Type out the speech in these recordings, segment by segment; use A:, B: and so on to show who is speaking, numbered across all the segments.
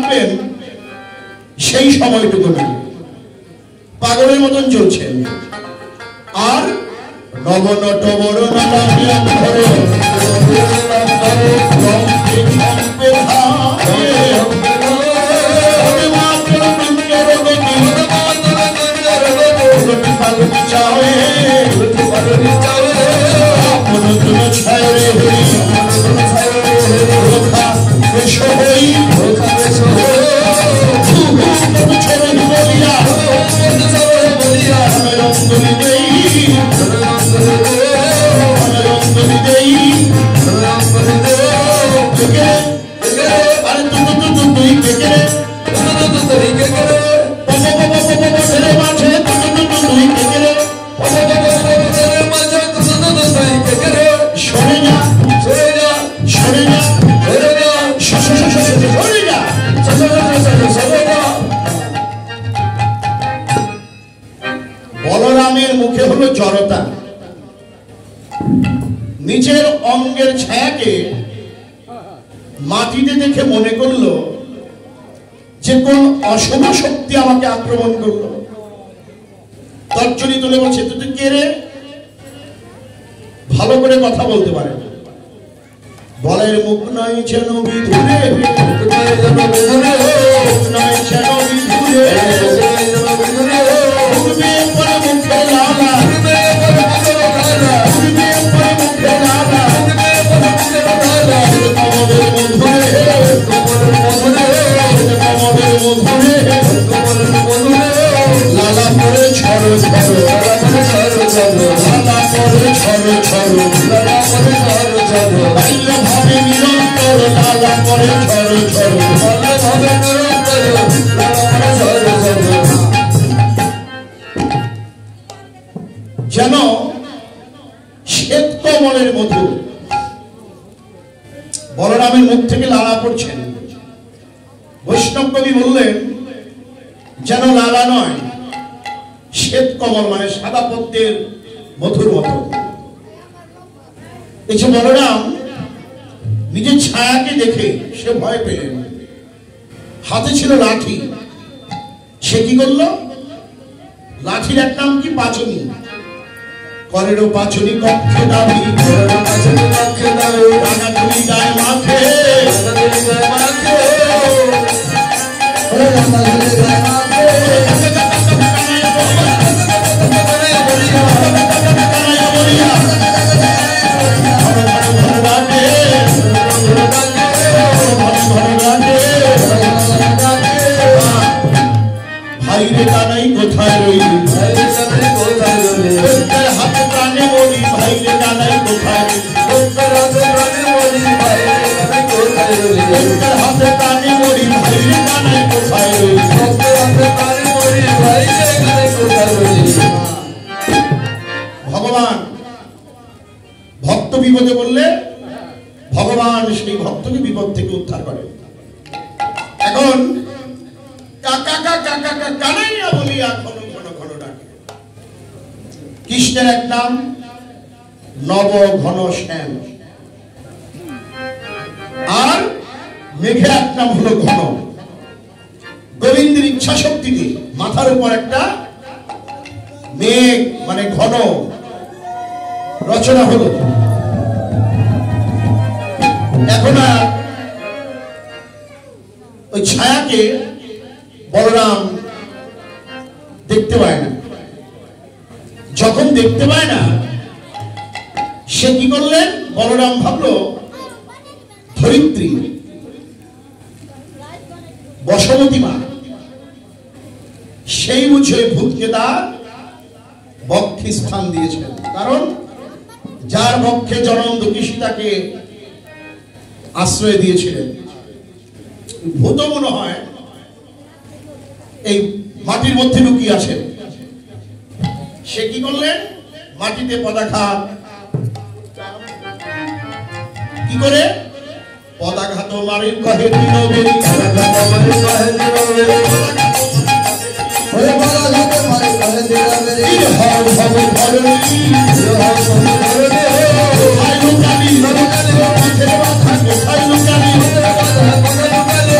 A: থাকবেন সেই সময়টুকু না, পাগলের মতন চলছেন। আর নবনট বড় বলরামের মুখে হলো জড়তা। নিজের অঙ্গের ছায়াকে মাটিতে দেখে মনে করলো যে কোন অশুভ শক্তি আমাকে আক্রমণ করলো। তর্জনী তুলে বলছে, তুই কে রে? ভালো করে কথা বলতে পারে না। বলের মুখ নয় যেন বিধুরে, মুখ নয় যেন বিধুরে, মুখ নয় যেন বিধুরে, উঠবে পরে মুখে লালা, উঠবে পরে মুখে লালা, উঠবে পরে মুখে লালা, উঠবে পরে মুখে লালা, কমলের মধুরে, কমলের মধুরে, কমলের মধুরে, কমলের মধুরে, লালা পরে ছড়ো ছড়ো, লালা পরে ছড়ো ছড়ো, লালা পরে ছড়ো ছড়ো, লালা পরে ছড়ো ছড়ো, বাল্য ভাবে নিরন্তর, লালা পরে ছড়ো ছড়ো, বাল্য ভাবে নিরন্তর, লালা পরে ছড়ো ছড়ো। যেন শ্বেত কমলের মধু বলরামের মুখ থেকে লালা পড়ছেন। বৈষ্ণব কবি বললেন যেন লালা নয়, শ্বেত কমল মানে সাদা পদ্মের মধুর মতো। এই যে বলরাম নিজের ছায়াকে দেখে সে ভয় পেলেন। হাতে ছিল লাঠি, সে কি করলো? লাঠির এক নাম কি? পাচনি। করেরও পাচনি কক্ষে দাবি, করেরও পাচনি কক্ষে দাবি, রাঙা তুলি গায়ে মাখে, রাঙা তুলি গায়ে মাখে, রাঙা তুলি গায়ে মাখে, ভাইরে কানাই কোথায় রইলি, ভাইরে কানাই কোথায় রইলি, তোর হাতে প্রাণে মরি, ভাইরে কানাই কোথায় রইলি, তোর হাতে প্রাণে মরি, ভাইরে কানাই কোথায় রইলি, তোর হাতে প্রাণে মরি, ভাইরে কানাই কোথায় রইলি, তোর হাতে প্রাণে মরি, ভাইরে কানাই কোথায় রইলি। ভগবান ভক্ত বিপদে বললে ভগবান সেই ভক্তকে বিপদ থেকে উদ্ধার করে। এখন কাকা কাকা কাকা কানাইয়া বলিয়া ঘন ঘন ঘন ডাকে। কৃষ্ণের এক নাম নব ঘন শ্যাম, আর মেঘের এক নাম হলো ঘন। গোবিন্দের ইচ্ছা শক্তিতে মাথার উপর একটা মেঘ মানে ঘন রচনা হলো। এখন আর ওই ছায়াকে বলরাম দেখতে পায় না। যখন দেখতে পায় না, সে কি করলেন? বলরাম ভাবলো ধরিত্রী বসমতী মা, সেই বুঝে ভূতকে তার বক্ষে স্থান দিয়েছেন। কারণ যার বক্ষে জনম সীতাকে আশ্রয় দিয়েছিলেন, ভূত মনে হয় এই মাটির মধ্যে লুকিয়ে আছেন। সে কি করলেন? মাটিতে পদাঘাত, কি করে পদাঘাত মারি কহে দিনবেরি, পদাঘাত মারি কহে দিনবেরি, ওরে পদাঘাত মারি কহে দিনবেরি, হর হর ধরণী, হর হর ধরণী, কোথায় লুকালি, কোথায় লুকালি, কোথায় লুকালি, কোথায় লুকালি,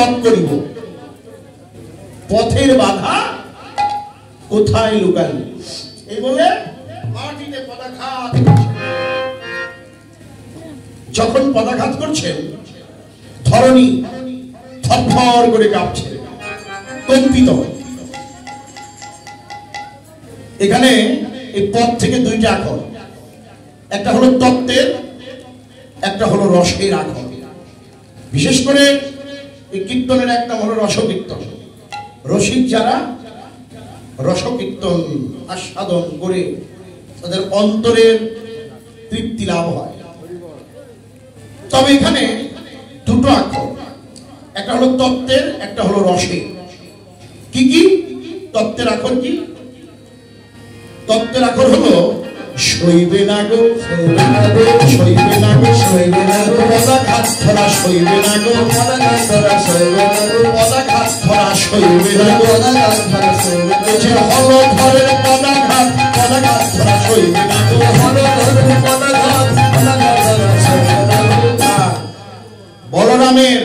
A: পথ করিব, পথের বাধা কোথায় লুকাইল। এই বলে মাটিতে পদাঘাত। যখন পদাঘাত করছেন ধরণী থরথর করে কাঁপছে, কম্পিত। এখানে এই পথ থেকে দুইটা আখর, একটা হলো তত্ত্বের, একটা হলো রসের আখর। বিশেষ করে এই কীর্তনের একটা হলো রসকীর্তন। রসিক যারা রসকীর্তন আস্বাদন করে তাদের অন্তরের তৃপ্তি লাভ হয়। তবে এখানে দুটো আখর, একটা হলো তত্ত্বের, একটা হলো রসের। কি কি তত্ত্বের আখর? কি তত্ত্বের আখর? হলো শৈবে না গো, শৈবে না গো, শৈবে না গো, পদাঘাত ধরা শৈবে না গো, পদাঘাত ধরা শৈবে না গো, পদাঘাত ধরা শৈবে না গো, পদাঘাত ধরা শৈবে না গো, হল ধরের পদাঘাত, পদাঘাত ধরা শৈবে না গো, হল ধরের পদাঘাত, পদাঘাত ধরা শৈবে না গো। বলরামের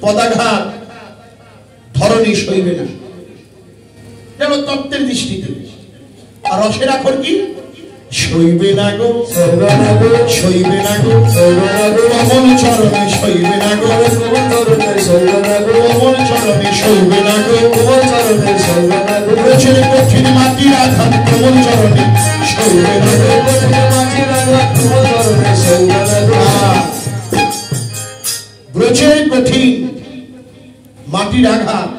A: পদাঘাত ধরণী সইবে না, যেন তত্ত্বের দৃষ্টিতে। আর রসের আখর কি? সইবে না গো, সইবে না গো, সইবে না গো, সইবে না গো, কমল চরণে সইবে না গো, কমল চরণে সইবে না গো, কমল চরণে সইবে না গো, কমল চরণে সইবে না গো, ব্রজের কঠিন মাটির আঘাত কমল চরণে সইবে না গো, কঠিন মাটির আঘাত কমল চরণে সইবে না গো। ব্রজের কঠিন মাটির আঘাত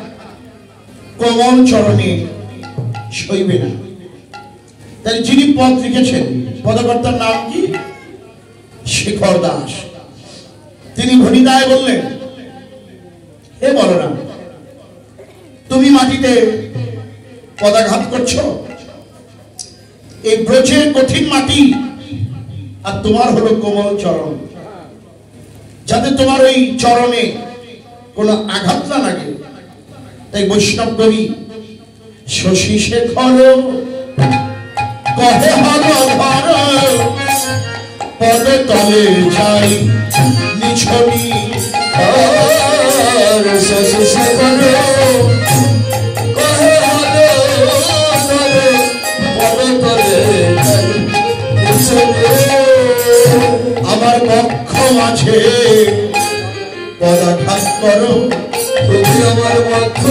A: কমল চরণে সইবে না। তাই যিনি পদ লিখেছেন, পদকর্তার নাম কি? শেখর দাস। তিনি ভনিদায় বললেন, হে বলরাম, তুমি মাটিতে পদাঘাত করছো, এই ব্রজের কঠিন মাটি, আর তোমার হলো কোমল চরণ, যাতে তোমার ওই চরণে কোনো আঘাত না লাগে। তাই বৈষ্ণব কবি শশী শেখর কহে হর ধর, পদে তলে যাই নিছনি। শশী শেখর কহে হর ধর, পদে তলে যাই নিছনি। আমার বক্ষ মাঝে পদাঘাত করো, তুমি আমার বক্ষ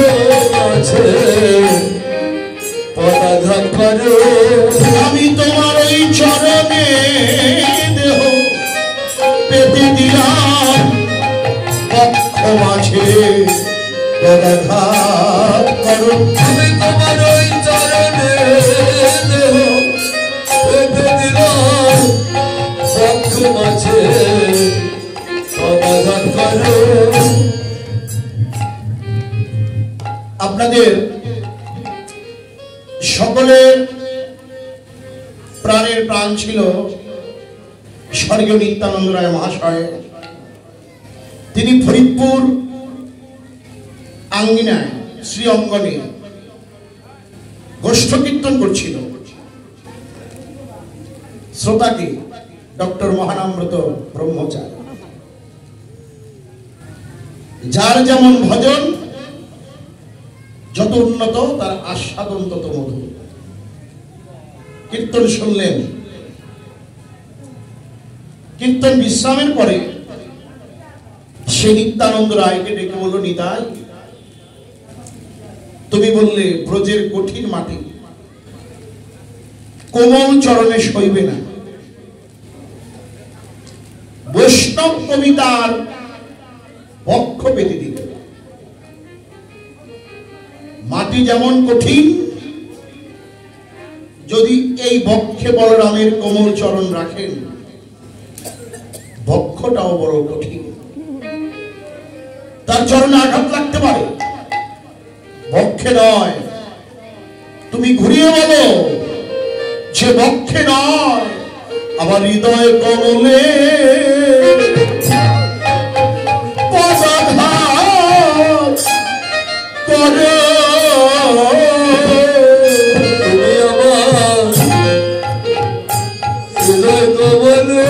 A: মাঝে পদাঘাত করো। আমি তোমার ওই চরণে দেহ পেতে দিলাম, বক্ষ মাঝে পদাঘাত করো। আমি তোমার ওই চরণে দেহ পেতে দিলাম, বক্ষ মাঝে পদাঘাত করো। আপনাদের সকলের প্রাণের প্রাণ ছিল স্বর্গীয় নিত্যানন্দ রায় মহাশয়। তিনি ফরিদপুর আঙ্গিনায় শ্রী অঙ্গনে গোষ্ঠ কীর্তন করছিল। শ্রোতাকে ডক্টর মহানামব্রত ব্রহ্মচারী। যার যেমন ভজন যত উন্নত, তার আস্বাদন তত মধুর। কীর্তন শুনলেন। কীর্তন বিশ্রামের পরে সে নিত্যানন্দ রায়কে ডেকে বলল, নিতাই, তুমি বললে ব্রজের কঠিন মাটি কোমল চরণে সইবে না। বৈষ্ণব কবিতার বক্ষ পেতে দিলে। মাটি যেমন কঠিন, যদি এই বক্ষে বলরামের কোমল চরণ রাখেন, বক্ষটাও বড় কঠিন। তার চরণে আঘাত লাগতে পারে, বক্ষে নয়। তুমি ঘুরিয়ে বলো যে বক্ষে নয়, আমার হৃদয় কমলে পদাঘাত করে। তুমি আমার হৃদয় কমলে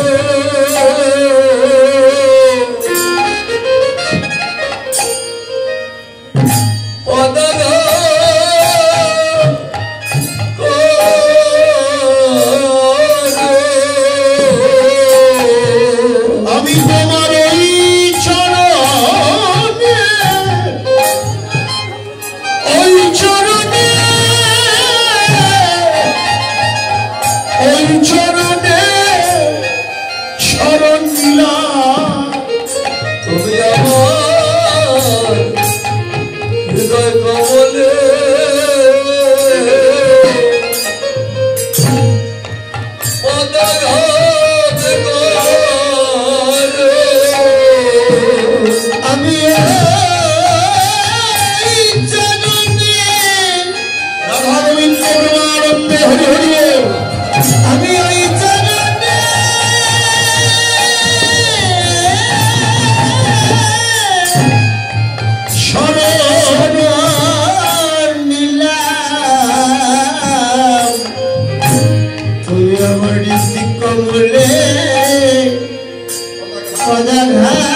B: ফুলে সদা ঘা